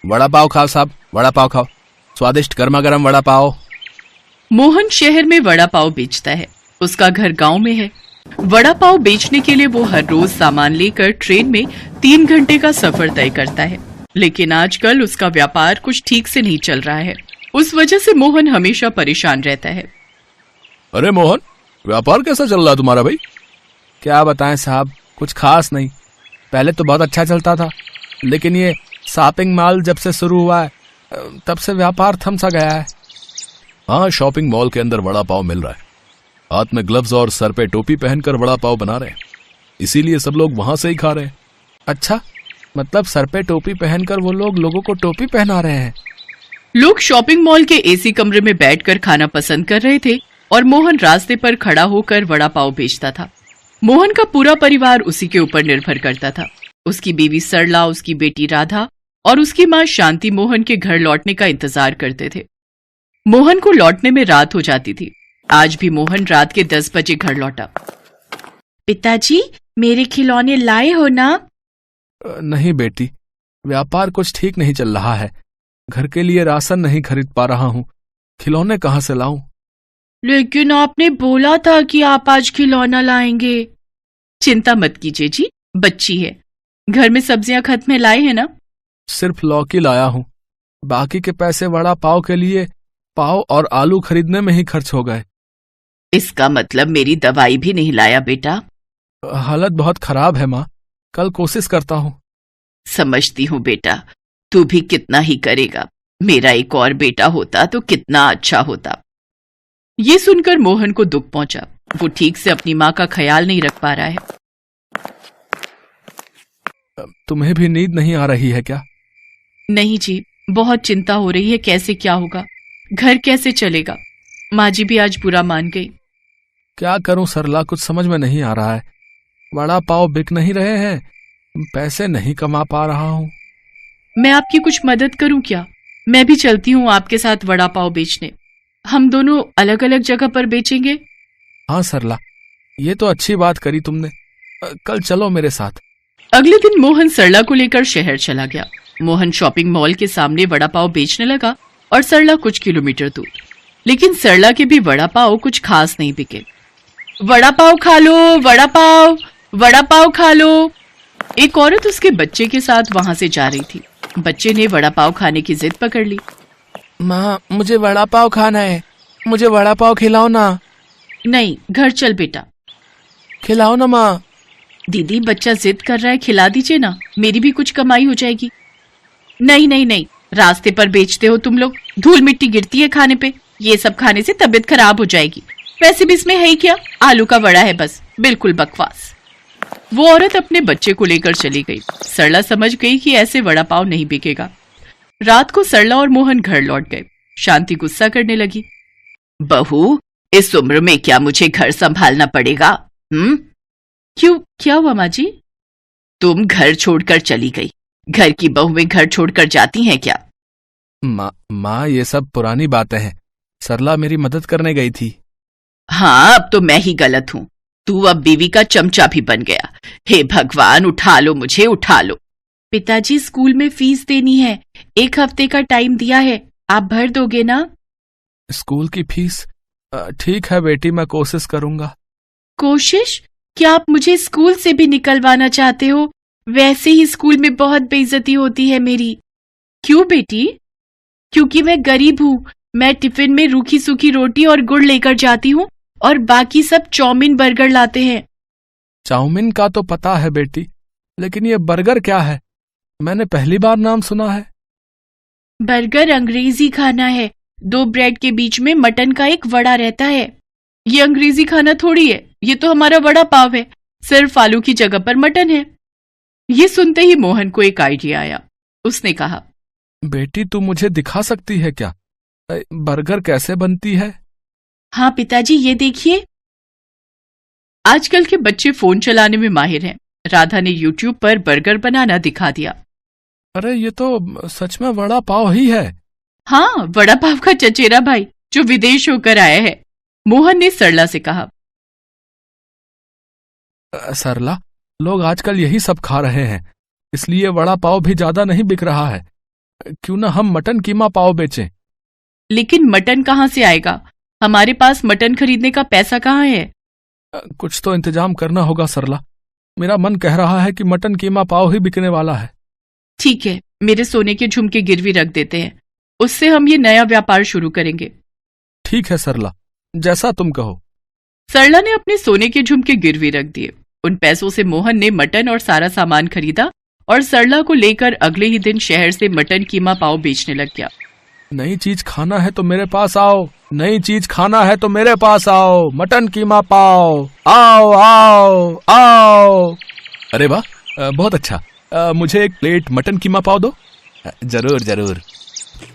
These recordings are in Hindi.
वड़ा पाव खाओ साहब, वड़ा पाव खाओ, स्वादिष्ट गर्मा गर्म वड़ा पाव। मोहन शहर में वड़ा पाव बेचता है। उसका घर गांव में है। वड़ा पाव बेचने के लिए वो हर रोज सामान लेकर ट्रेन में 3 घंटे का सफर तय करता है। लेकिन आजकल उसका व्यापार कुछ ठीक से नहीं चल रहा है। उस वजह से मोहन हमेशा परेशान रहता है। अरे मोहन, व्यापार कैसा चल रहा है तुम्हारा भाई? क्या बताएं साहब, कुछ खास नहीं। पहले तो बहुत अच्छा चलता था, लेकिन ये शॉपिंग मॉल जब से शुरू हुआ है तब से व्यापार थम सा गया है। हाँ, शॉपिंग मॉल के अंदर वड़ा पाव मिल रहा है। हाथ में ग्लव्स और सर पे टोपी पहनकर वड़ा पाव बना रहे हैं, इसीलिए सब लोग वहां से ही खा रहे हैं। अच्छा, मतलब सर पे टोपी पहनकर वो लोग लोगों को टोपी पहना रहे हैं। लोग शॉपिंग मॉल के एसी कमरे में बैठकर खाना पसंद कर रहे थे और मोहन रास्ते पर खड़ा होकर वड़ा पाव बेचता था। मोहन का पूरा परिवार उसी के ऊपर निर्भर करता था। उसकी बीवी सरला, उसकी बेटी राधा और उसकी माँ शांति मोहन के घर लौटने का इंतजार करते थे। मोहन को लौटने में रात हो जाती थी। आज भी मोहन रात के 10 बजे घर लौटा। पिताजी, मेरे खिलौने लाए हो ना? नहीं बेटी, व्यापार कुछ ठीक नहीं चल रहा है। घर के लिए राशन नहीं खरीद पा रहा हूँ, खिलौने कहाँ से लाऊं? लेकिन आपने बोला था कि आप आज खिलौना लाएंगे। चिंता मत कीजिए जी, बच्ची है। घर में सब्जियां खत्म है, लाए हैं ना? सिर्फ लौकी लाया हूँ, बाकी के पैसे वड़ा पाव के लिए पाव और आलू खरीदने में ही खर्च हो गए। इसका मतलब मेरी दवाई भी नहीं लाया बेटा? हालत बहुत खराब है माँ, कल कोशिश करता हूँ। समझती हूँ बेटा, तू भी कितना ही करेगा। मेरा एक और बेटा होता तो कितना अच्छा होता। ये सुनकर मोहन को दुख पहुंचा। वो ठीक से अपनी माँ का ख्याल नहीं रख पा रहा है। तुम्हें भी नींद नहीं आ रही है क्या? नहीं जी, बहुत चिंता हो रही है। कैसे क्या होगा, घर कैसे चलेगा? माँ जी भी आज बुरा मान गई। क्या करूं सरला, कुछ समझ में नहीं आ रहा है। वड़ा पाव बिक नहीं रहे हैं, पैसे नहीं कमा पा रहा हूं। मैं आपकी कुछ मदद करूं क्या? मैं भी चलती हूँ आपके साथ वड़ा पाव बेचने। हम दोनों अलग अलग जगह पर बेचेंगे। हाँ सरला, ये तो अच्छी बात करी तुमने। कल चलो मेरे साथ। अगले दिन मोहन सरला को लेकर शहर चला गया। मोहन शॉपिंग मॉल के सामने वड़ा पाव बेचने लगा और सरला कुछ किलोमीटर दूर। लेकिन सरला के भी वड़ा पाव कुछ खास नहीं बिके। वड़ा पाव खा लो, वड़ा पाव खा लो। एक औरत उसके बच्चे के साथ वहां से जा रही थी। बच्चे ने वड़ा पाव खाने की जिद पकड़ ली। माँ, मुझे वड़ा पाव खाना है, मुझे वड़ा पाव खिलाओ ना। नहीं, घर चल बेटा। खिलाओ ना माँ। दीदी, बच्चा जिद कर रहा है, खिला दीजिए ना, मेरी भी कुछ कमाई हो जाएगी। नहीं नहीं नहीं, रास्ते पर बेचते हो तुम लोग, धूल मिट्टी गिरती है खाने पे। ये सब खाने से तबीयत खराब हो जाएगी। वैसे भी इसमें है ही क्या, आलू का वड़ा है बस, बिल्कुल बकवास। वो औरत अपने बच्चे को लेकर चली गई। सरला समझ गई कि ऐसे वड़ा पाव नहीं बिकेगा। रात को सरला और मोहन घर लौट गए। शांति गुस्सा करने लगी। बहू, इस उम्र में क्या मुझे घर संभालना पड़ेगा? क्यों, क्या हुआ माँ जी? तुम घर छोड़कर चली गई। घर की बहुएं घर छोड़कर जाती हैं क्या? माँ, ये सब पुरानी बातें हैं। सरला मेरी मदद करने गई थी। हाँ, अब तो मैं ही गलत हूँ। तू अब बीवी का चमचा भी बन गया। हे भगवान, उठा लो मुझे, उठा लो। पिताजी, स्कूल में फीस देनी है, 1 हफ्ते का टाइम दिया है, आप भर दोगे ना? स्कूल की फीस? ठीक है बेटी, मैं कोशिश करूंगा। कोशिश? क्या आप मुझे स्कूल से भी निकलवाना चाहते हो? वैसे ही स्कूल में बहुत बेइज्जती होती है मेरी। क्यों बेटी? क्योंकि मैं गरीब हूँ। मैं टिफिन में रूखी सूखी रोटी और गुड़ लेकर जाती हूँ और बाकी सब चाउमीन बर्गर लाते हैं। चाउमीन का तो पता है बेटी, लेकिन ये बर्गर क्या है? मैंने पहली बार नाम सुना है। बर्गर अंग्रेजी खाना है। 2 ब्रेड के बीच में मटन का एक वड़ा रहता है। ये अंग्रेजी खाना थोड़ी है, ये तो हमारा वड़ा पाव है, सिर्फ आलू की जगह पर मटन है। ये सुनते ही मोहन को एक आइडिया आया। उसने कहा, बेटी, तू मुझे दिखा सकती है क्या बर्गर कैसे बनती है? हाँ पिताजी, ये देखिए। आजकल के बच्चे फोन चलाने में माहिर हैं। राधा ने यूट्यूब पर बर्गर बनाना दिखा दिया। अरे, ये तो सच में वड़ा पाव ही है। हाँ, वड़ा पाव का चचेरा भाई जो विदेश होकर आया है। मोहन ने सरला से कहा, सरला, लोग आजकल यही सब खा रहे हैं, इसलिए वड़ा पाव भी ज्यादा नहीं बिक रहा है। क्यों ना हम मटन कीमा पाव बेचें। लेकिन मटन कहाँ से आएगा? हमारे पास मटन खरीदने का पैसा कहाँ है? कुछ तो इंतजाम करना होगा सरला। मेरा मन कह रहा है कि मटन कीमा पाव ही बिकने वाला है। ठीक है, मेरे सोने के झुमके गिरवी रख देते हैं, उससे हम ये नया व्यापार शुरू करेंगे। ठीक है सरला, जैसा तुम कहो। सरला ने अपने सोने के झुमके गिरवी रख दिए। उन पैसों से मोहन ने मटन और सारा सामान खरीदा और सरला को लेकर अगले ही दिन शहर से मटन कीमा पाव बेचने लग गया। नई चीज खाना है तो मेरे पास आओ, नई चीज खाना है तो मेरे पास आओ, मटन कीमा पाव, आओ आओ आओ। अरे वाह, बहुत अच्छा। मुझे एक प्लेट मटन कीमा पाव दो। जरूर जरूर।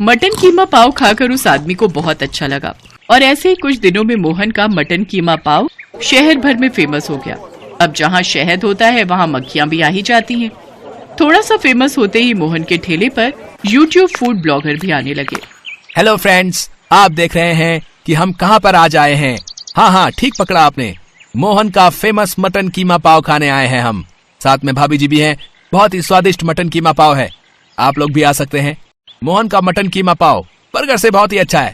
मटन कीमा पाव खाकर उस आदमी को बहुत अच्छा लगा और ऐसे ही कुछ दिनों में मोहन का मटन कीमा पाव शहर भर में फेमस हो गया। अब जहाँ शहद होता है वहाँ मक्खियाँ भी आ ही जाती हैं। थोड़ा सा फेमस होते ही मोहन के ठेले पर यूट्यूब फूड ब्लॉगर भी आने लगे। हेलो फ्रेंड्स, आप देख रहे हैं कि हम कहाँ पर आज आए हैं। हाँ हाँ, ठीक पकड़ा आपने। मोहन का फेमस मटन कीमा पाव खाने आए हैं हम। साथ में भाभी जी भी हैं। बहुत ही स्वादिष्ट मटन कीमा पाव है, आप लोग भी आ सकते हैं। मोहन का मटन कीमा पाव बर्गर से बहुत ही अच्छा है।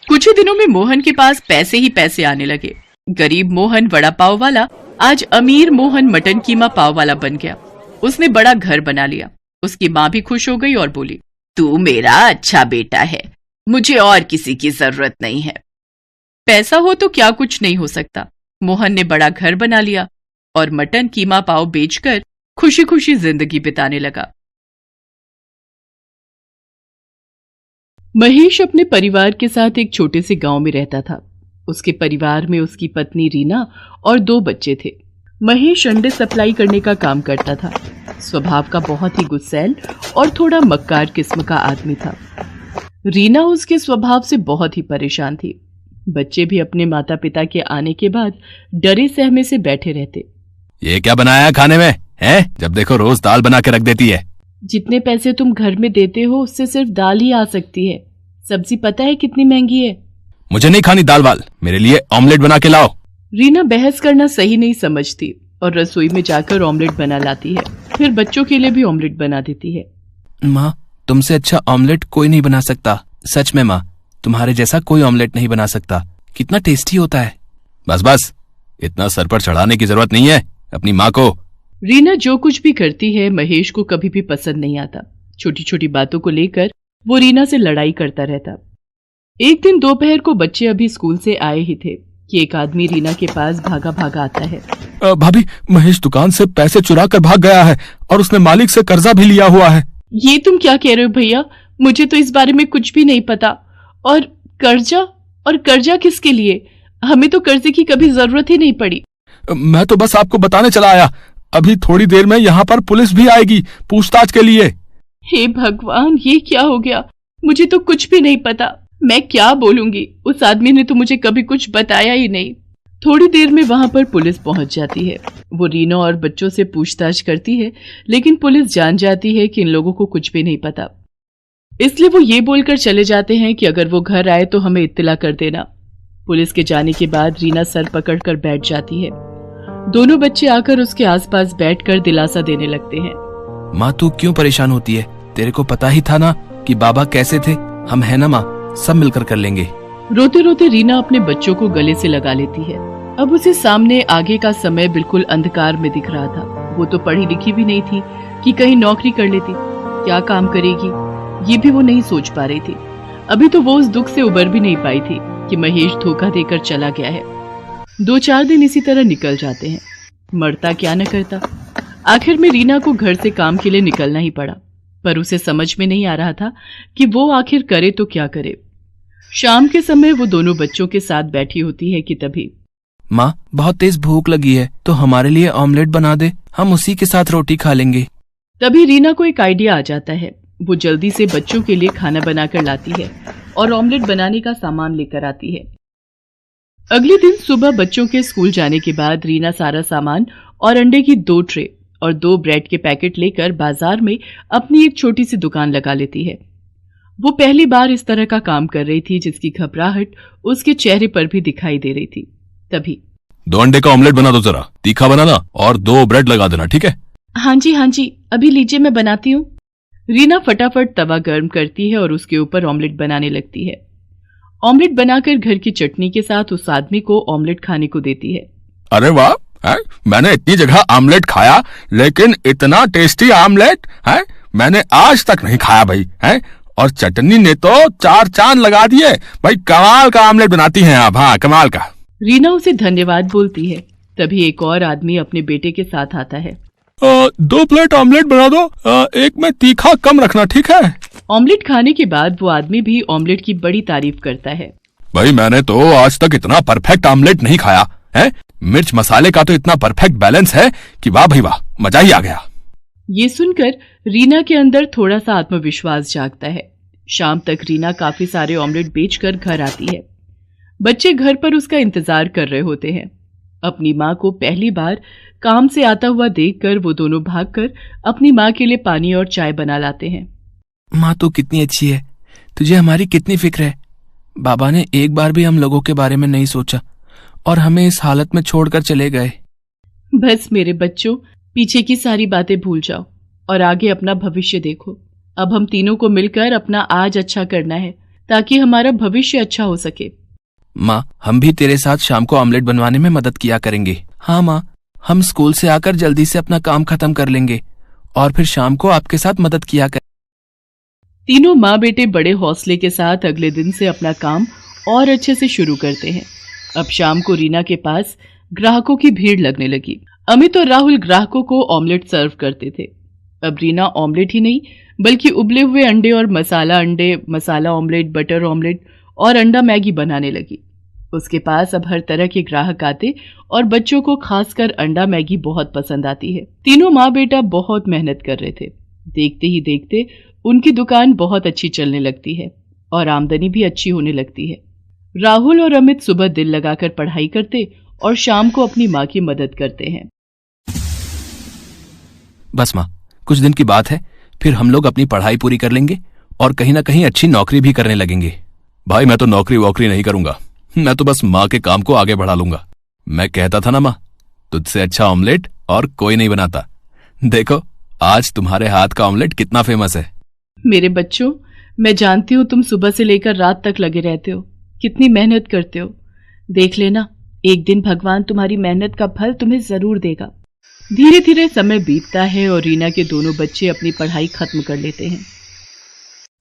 कुछ ही दिनों में मोहन के पास पैसे ही पैसे आने लगे। गरीब मोहन वड़ा पाव वाला आज अमीर मोहन मटन कीमा पाव वाला बन गया। उसने बड़ा घर बना लिया। उसकी माँ भी खुश हो गई और बोली, तू मेरा अच्छा बेटा है, मुझे और किसी की जरूरत नहीं है। पैसा हो तो क्या कुछ नहीं हो सकता। मोहन ने बड़ा घर बना लिया और मटन कीमा पाव बेचकर खुशी खुशी जिंदगी बिताने लगा। महेश अपने परिवार के साथ एक छोटे से गांव में रहता था। उसके परिवार में उसकी पत्नी रीना और 2 बच्चे थे। महेश अंडे सप्लाई करने का काम करता था। स्वभाव का बहुत ही गुस्सैल और थोड़ा मक्कार किस्म का आदमी था। रीना उसके स्वभाव से बहुत ही परेशान थी। बच्चे भी अपने माता पिता के आने के बाद डरे सहमे से बैठे रहते। ये क्या बनाया है खाने में है? जब देखो रोज दाल बना के रख देती है। जितने पैसे तुम घर में देते हो उससे सिर्फ दाल ही आ सकती है। सब्जी पता है कितनी महंगी है? मुझे नहीं खानी दाल वाल, मेरे लिए ऑमलेट बना के लाओ। रीना बहस करना सही नहीं समझती और रसोई में जाकर ऑमलेट बना लाती है। फिर बच्चों के लिए भी ऑमलेट बना देती है। माँ, तुमसे अच्छा ऑमलेट कोई नहीं बना सकता। सच में माँ, तुम्हारे जैसा कोई ऑमलेट नहीं बना सकता। कितना टेस्टी होता है। बस बस, इतना सर पर चढ़ाने की जरूरत नहीं है अपनी माँ को। रीना जो कुछ भी करती है महेश को कभी भी पसंद नहीं आता। छोटी छोटी बातों को लेकर वो रीना से लड़ाई करता रहता। एक दिन दोपहर को बच्चे अभी स्कूल से आए ही थे कि एक आदमी रीना के पास भागा भागा आता है। भाभी, महेश दुकान से पैसे चुरा कर भाग गया है और उसने मालिक से कर्जा भी लिया हुआ है। ये तुम क्या कह रहे हो भैया? मुझे तो इस बारे में कुछ भी नहीं पता। और कर्जा किसके लिए? हमें तो कर्जे की कभी जरूरत ही नहीं पड़ी। मैं तो बस आपको बताने चला आया। अभी थोड़ी देर में यहाँ पर पुलिस भी आएगी पूछताछ के लिए। हे भगवान, ये क्या हो गया? मुझे तो कुछ भी नहीं पता। मैं क्या बोलूंगी? उस आदमी ने तो मुझे कभी कुछ बताया ही नहीं। थोड़ी देर में वहां पर पुलिस पहुंच जाती है। वो रीना और बच्चों से पूछताछ करती है, लेकिन पुलिस जान जाती है कि इन लोगों को कुछ भी नहीं पता। इसलिए वो ये बोलकर चले जाते हैं कि अगर वो घर आए तो हमें इत्तला कर देना। पुलिस के जाने के बाद रीना सर पकड़कर बैठ जाती है। दोनों बच्चे आकर उसके आसपास बैठकर दिलासा देने लगते हैं। माँ, तू क्यों परेशान होती है? तेरे को पता ही था ना कि बाबा कैसे थे। हम है ना माँ, सब मिलकर कर लेंगे। रोते रोते रीना अपने बच्चों को गले से लगा लेती है। अब उसे सामने आगे का समय बिल्कुल अंधकार में दिख रहा था। वो तो पढ़ी लिखी भी नहीं थी कि कहीं नौकरी कर लेती। क्या काम करेगी ये भी वो नहीं सोच पा रही थी। अभी तो वो उस दुख से उबर भी नहीं पाई थी कि महेश धोखा देकर चला गया है। 2-4 दिन इसी तरह निकल जाते हैं। मरता क्या न करता। आखिर में रीना को घर से काम के लिए निकलना ही पड़ा, पर उसे समझ में नहीं आ रहा था कि वो आखिर करे तो क्या करे। शाम के समय वो दोनों बच्चों के साथ बैठी होती है कि तभी, माँ, बहुत तेज भूख लगी है तो हमारे लिए ऑमलेट बना दे, हम उसी के साथ रोटी खा लेंगे। तभी रीना को एक आइडिया आ जाता है। वो जल्दी से बच्चों के लिए खाना बनाकर लाती है और ऑमलेट बनाने का सामान लेकर आती है। अगले दिन सुबह बच्चों के स्कूल जाने के बाद रीना सारा सामान और अंडे की 2 ट्रे और 2 ब्रेड के पैकेट लेकर बाजार में अपनी एक छोटी सी दुकान लगा लेती है। वो पहली बार इस तरह का काम कर रही थी जिसकी घबराहट उसके चेहरे पर भी दिखाई दे रही थी। तभी 2 अंडे का ऑमलेट बना दो, जरा तीखा बनाना और 2 ब्रेड लगा देना, ठीक है? हाँ जी, अभी लीजिए मैं बनाती हूँ। रीना फटाफट तवा गर्म करती है और उसके ऊपर ऑमलेट बनाने लगती है। ऑमलेट बनाकर घर की चटनी के साथ उस आदमी को ऑमलेट खाने को देती है। अरे वाह, है? मैंने इतनी जगह आमलेट खाया, लेकिन इतना टेस्टी आमलेट है मैंने आज तक नहीं खाया भाई, है? और चटनी ने तो 4 चांद लगा दिए भाई। कमाल का आमलेट बनाती हैं आप। हाँ, कमाल का। रीना उसे धन्यवाद बोलती है। तभी एक और आदमी अपने बेटे के साथ आता है। 2 प्लेट ऑमलेट बना दो, एक में तीखा कम रखना, ठीक है? ऑमलेट खाने के बाद वो आदमी भी ऑमलेट की बड़ी तारीफ करता है। भाई मैंने तो आज तक इतना परफेक्ट ऑमलेट नहीं खाया है। मिर्च मसाले का तो इतना परफेक्ट बैलेंस है कि वाह भाई वाह, मजा ही आ गया। ये सुनकर रीना के अंदर थोड़ा सा आत्मविश्वास जागता है। शाम तक रीना काफी सारे ऑमलेट बेचकर घर आती है। बच्चे घर पर उसका इंतजार कर रहे होते हैं। अपनी माँ को पहली बार काम से आता हुआ देखकर वो दोनों भागकर अपनी माँ के लिए पानी और चाय बना लाते हैं। माँ तो कितनी अच्छी है, तुझे हमारी कितनी फिक्र है। बाबा ने एक बार भी हम लोगों के बारे में नहीं सोचा और हमें इस हालत में छोड़कर चले गए। बस मेरे बच्चों, पीछे की सारी बातें भूल जाओ और आगे अपना भविष्य देखो। अब हम तीनों को मिलकर अपना आज अच्छा करना है ताकि हमारा भविष्य अच्छा हो सके। माँ, हम भी तेरे साथ शाम को ऑमलेट बनवाने में मदद किया करेंगे। हाँ माँ, हम स्कूल से आकर जल्दी से अपना काम खत्म कर लेंगे और फिर शाम को आपके साथ मदद किया कर। तीनों माँ बेटे बड़े हौसले के साथ अगले दिन से अपना काम और अच्छे से शुरू करते हैं। अब शाम को रीना के पास ग्राहकों की भीड़ लगने लगी। अमित और राहुल ग्राहकों को ऑमलेट सर्व करते थे। अब रीना ऑमलेट ही नहीं बल्कि उबले हुए अंडे और मसाला अंडे, मसाला ऑमलेट, बटर ऑमलेट और अंडा मैगी बनाने लगी। उसके पास अब हर तरह के ग्राहक आते और बच्चों को खासकर अंडा मैगी बहुत पसंद आती है। तीनों माँ बेटा बहुत मेहनत कर रहे थे। देखते ही देखते उनकी दुकान बहुत अच्छी चलने लगती है और आमदनी भी अच्छी होने लगती है। राहुल और अमित सुबह दिल लगाकर पढ़ाई करते और शाम को अपनी माँ की मदद करते हैं। बस माँ, कुछ दिन की बात है, फिर हम लोग अपनी पढ़ाई पूरी कर लेंगे और कहीं ना कहीं अच्छी नौकरी भी करने लगेंगे। भाई मैं तो नौकरी वोकरी नहीं करूंगा, मैं तो बस माँ के काम को आगे बढ़ा लूंगा। मैं कहता था ना माँ, तुझसे अच्छा ऑमलेट और कोई नहीं बनाता। देखो आज तुम्हारे हाथ का ऑमलेट कितना फेमस है। मेरे बच्चों, मैं जानती हूँ तुम सुबह से लेकर रात तक लगे रहते हो, कितनी मेहनत करते हो। देख लेना, एक दिन भगवान तुम्हारी मेहनत का फल तुम्हें जरूर देगा। धीरे धीरे समय बीतता है और रीना के दोनों बच्चे अपनी पढ़ाई खत्म कर लेते हैं।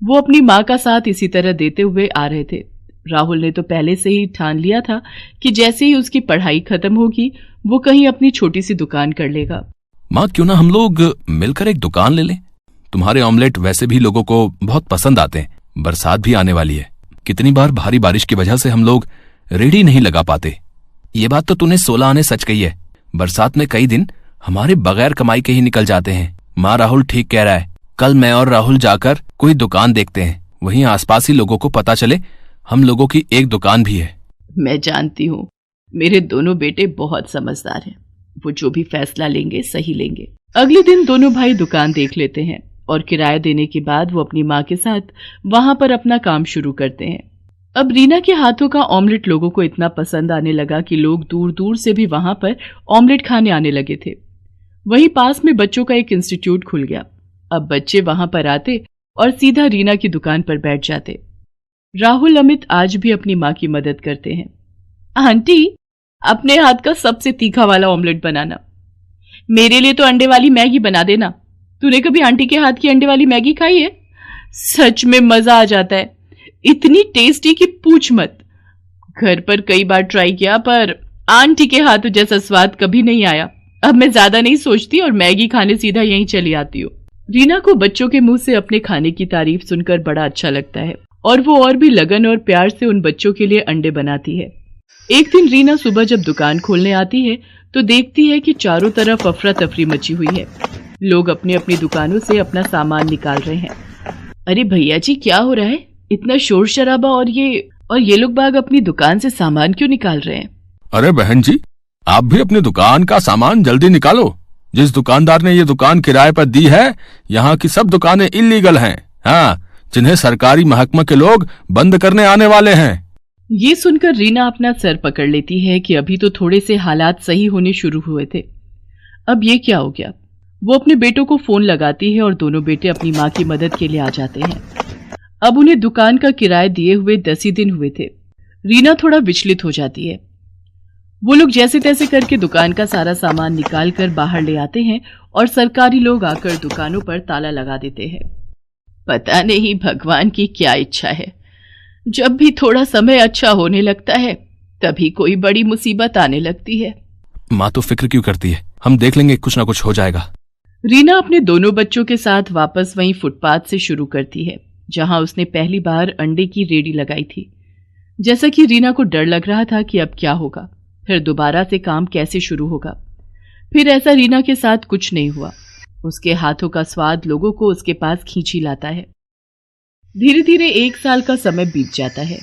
वो अपनी माँ का साथ इसी तरह देते हुए आ रहे थे। राहुल ने तो पहले से ही ठान लिया था कि जैसे ही उसकी पढ़ाई खत्म होगी वो कहीं अपनी छोटी सी दुकान कर लेगा। माँ, क्यों ना हम लोग मिलकर एक दुकान ले लें? तुम्हारे ऑमलेट वैसे भी लोगों को बहुत पसंद आते हैं। बरसात भी आने वाली है, कितनी बार भारी बारिश की वजह से हम लोग रेडी नहीं लगा पाते। ये बात तो तूने 16 आने सच कही है। बरसात में कई दिन हमारे बगैर कमाई के ही निकल जाते हैं। माँ, राहुल ठीक कह रहा है। कल मैं और राहुल जाकर कोई दुकान देखते हैं, वहीं आसपास ही लोगों को पता चले हम लोगों की एक दुकान भी है। मैं जानती हूँ मेरे दोनों बेटे बहुत समझदार हैं। वो जो भी फैसला लेंगे सही लेंगे। अगले दिन दोनों भाई दुकान देख लेते हैं और किराया देने के बाद वो अपनी माँ के साथ वहां पर अपना काम शुरू करते हैं। अब रीना के हाथों का ऑमलेट लोगों को इतना पसंद आने लगा कि लोग दूर दूर से भी वहां पर ऑमलेट खाने आने लगे थे। वहीं पास में बच्चों का एक इंस्टीट्यूट खुल गया। अब बच्चे वहां पर आते और सीधा रीना की दुकान पर बैठ जाते। राहुल अमित आज भी अपनी माँ की मदद करते हैं। आंटी, अपने हाथ का सबसे तीखा वाला ऑमलेट बनाना। मेरे लिए तो अंडे वाली मैगी बना देना। तूने कभी आंटी के हाथ की अंडे वाली मैगी खाई है? सच में मजा आ जाता है, इतनी टेस्टी कि पूछ मत। घर पर कई बार ट्राई किया पर आंटी के हाथों जैसा स्वाद कभी नहीं आया। अब मैं ज्यादा नहीं सोचती और मैगी खाने सीधा यहीं चली आती हूँ। रीना को बच्चों के मुंह से अपने खाने की तारीफ सुनकर बड़ा अच्छा लगता है और वो और भी लगन और प्यार से उन बच्चों के लिए अंडे बनाती है। एक दिन रीना सुबह जब दुकान खोलने आती है तो देखती है कि चारों तरफ अफरा तफरी मची हुई है। लोग अपनी अपनी दुकानों से अपना सामान निकाल रहे हैं। अरे भैया जी, क्या हो रहा है? इतना शोर शराबा और ये लोग बाग अपनी दुकान से सामान क्यों निकाल रहे हैं? अरे बहन जी, आप भी अपनी दुकान का सामान जल्दी निकालो। जिस दुकानदार ने ये दुकान किराए पर दी है, यहाँ की सब दुकानें इल्लीगल हैं। हाँ, जिन्हें सरकारी महकमा के लोग बंद करने आने वाले हैं। ये सुनकर रीना अपना सर पकड़ लेती है कि अभी तो थोड़े से हालात सही होने शुरू हुए थे, अब ये क्या हो गया। वो अपने बेटों को फोन लगाती है और दोनों बेटे अपनी माँ की मदद के लिए आ जाते हैं। अब उन्हें दुकान का किराया दिए हुए 10 ही दिन हुए थे। रीना थोड़ा विचलित हो जाती है। वो लोग जैसे तैसे करके दुकान का सारा सामान निकाल कर बाहर ले आते हैं और सरकारी लोग आकर दुकानों पर ताला लगा देते हैं। पता नहीं भगवान की क्या इच्छा है, जब भी थोड़ा समय अच्छा होने लगता है तभी कोई बड़ी मुसीबत आने लगती है। माँ तो फिक्र क्यों करती है, हम देख लेंगे, कुछ ना कुछ हो जाएगा। रीना अपने दोनों बच्चों के साथ वापस वहीं फुटपाथ से शुरू करती है जहां उसने पहली बार अंडे की रेडी लगाई थी। जैसा कि रीना को डर लग रहा था कि अब क्या होगा, फिर दोबारा से काम कैसे शुरू होगा। फिर ऐसा रीना के साथ कुछ नहीं हुआ। उसके हाथों का स्वाद लोगों को उसके पास खींच ही लाता है। धीरे धीरे 1 साल का समय बीत जाता है।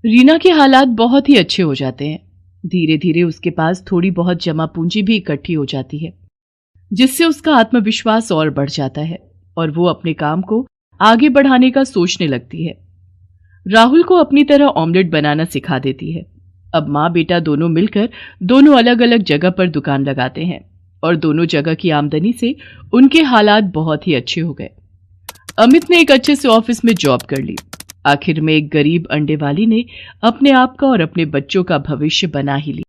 रीना के हालात बहुत ही अच्छे हो जाते हैं। धीरे धीरे उसके पास थोड़ी बहुत जमा पूंजी भी इकट्ठी हो जाती है, जिससे उसका आत्मविश्वास और बढ़ जाता है और वो अपने काम को आगे बढ़ाने का सोचने लगती है। राहुल को अपनी तरह ऑमलेट बनाना सिखा देती है। अब माँ बेटा दोनों मिलकर दोनों अलग अलग जगह पर दुकान लगाते हैं और दोनों जगह की आमदनी से उनके हालात बहुत ही अच्छे हो गए। अमित ने एक अच्छे से ऑफिस में जॉब कर ली। आखिर में एक गरीब अंडे वाली ने अपने आप का और अपने बच्चों का भविष्य बना ही लिया।